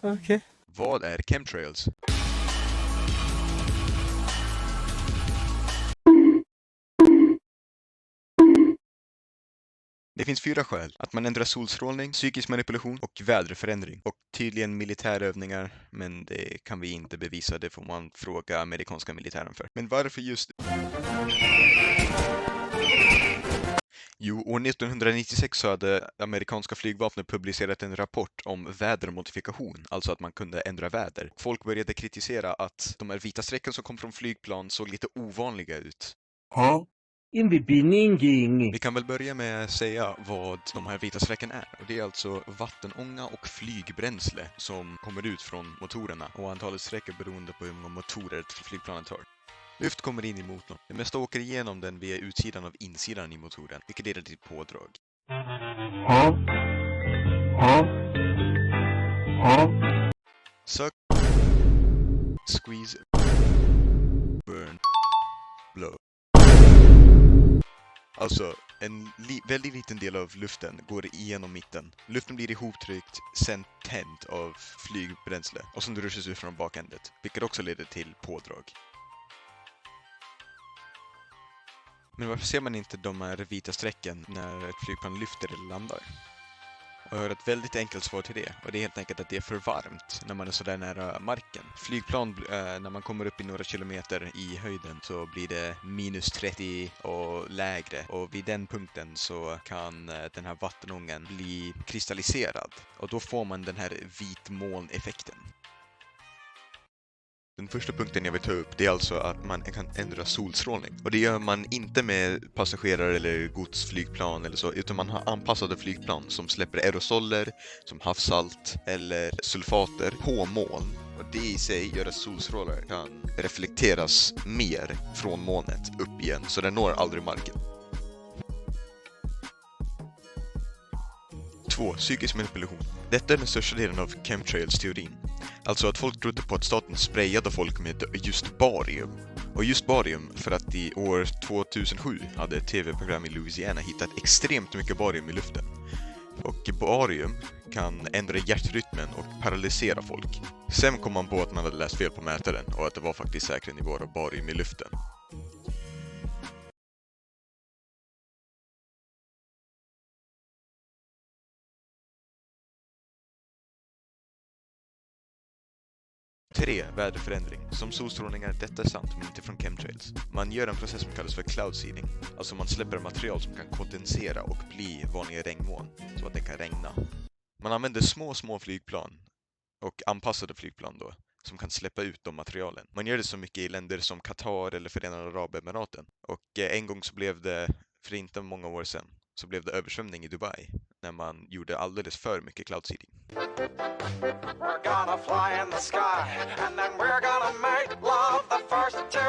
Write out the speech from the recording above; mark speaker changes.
Speaker 1: Okej.
Speaker 2: Vad är chemtrails? Det finns 4 skäl. Att man ändrar solstrålning, psykisk manipulation och väderförändring. Och tydligen militärövningar, men det kan vi inte bevisa. Det får man fråga amerikanska militären för. Men varför just... Jo, år 1996 så hade amerikanska flygvapnet publicerat en rapport om vädermodifikation, alltså att man kunde ändra väder. Folk började kritisera att de här vita strecken som kom från flygplan såg lite ovanliga ut. Vi kan väl börja med att säga vad de här vita strecken är. Och det är alltså vattenånga och flygbränsle som kommer ut från motorerna. Och antalet streck är beroende på hur många motorer flygplanet har. Luft kommer in i motorn. Det mesta åker igenom den via utsidan av insidan i motoren, vilket leder till pådrag. Suck, squeeze, burn, blow. Alltså, en väldigt liten del av luften går igenom mitten. Luften blir ihoptryckt, sen tänd av flygbränsle och sen ruschas ut från bakändet, vilket också leder till pådrag. Men varför ser man inte de här vita strecken när ett flygplan lyfter eller landar? Och jag har ett väldigt enkelt svar till det. Och det är helt enkelt att det är för varmt när man är sådär nära marken. Flygplan, när man kommer upp i några kilometer i höjden så blir det minus 30 och lägre. Och vid den punkten så kan den här vattenångan bli kristalliserad. Och då får man den här vitmolneffekten. Den första punkten jag vill ta upp det är alltså att man kan ändra solstrålning. Och det gör man inte med passagerare eller godsflygplan eller så, utan man har anpassade flygplan som släpper aerosoler, som havssalt eller sulfater på moln. Och det i sig gör att solstrålar kan reflekteras mer från molnet upp igen, så den når aldrig marken. 2. Psykisk manipulation. Detta är den största delen av chemtrails-teorin. Alltså att folk trodde på att staten sprayade folk med just barium. Och just barium för att i år 2007 hade ett tv-program i Louisiana hittat extremt mycket barium i luften. Och barium kan ändra hjärtrytmen och paralysera folk. Sen kom man på att man hade läst fel på mätaren och att det var faktiskt säkra nivåer av barium i luften. Väderförändring. Som solstrålningar, detta är sant men inte från chemtrails. Man gör en process som kallas för cloud seeding. Alltså man släpper material som kan kondensera och bli vanliga regnmoln, så att det kan regna. Man använder små flygplan och anpassade flygplan då, som kan släppa ut de materialen. Man gör det så mycket i länder som Qatar eller Förenade Arabemiraten. Och en gång så blev det, för inte många år sedan, så blev det översvämning i Dubai när man gjorde alldeles för mycket cloud seeding.
Speaker 3: We're gonna fly in the sky and then we're gonna make love the first time.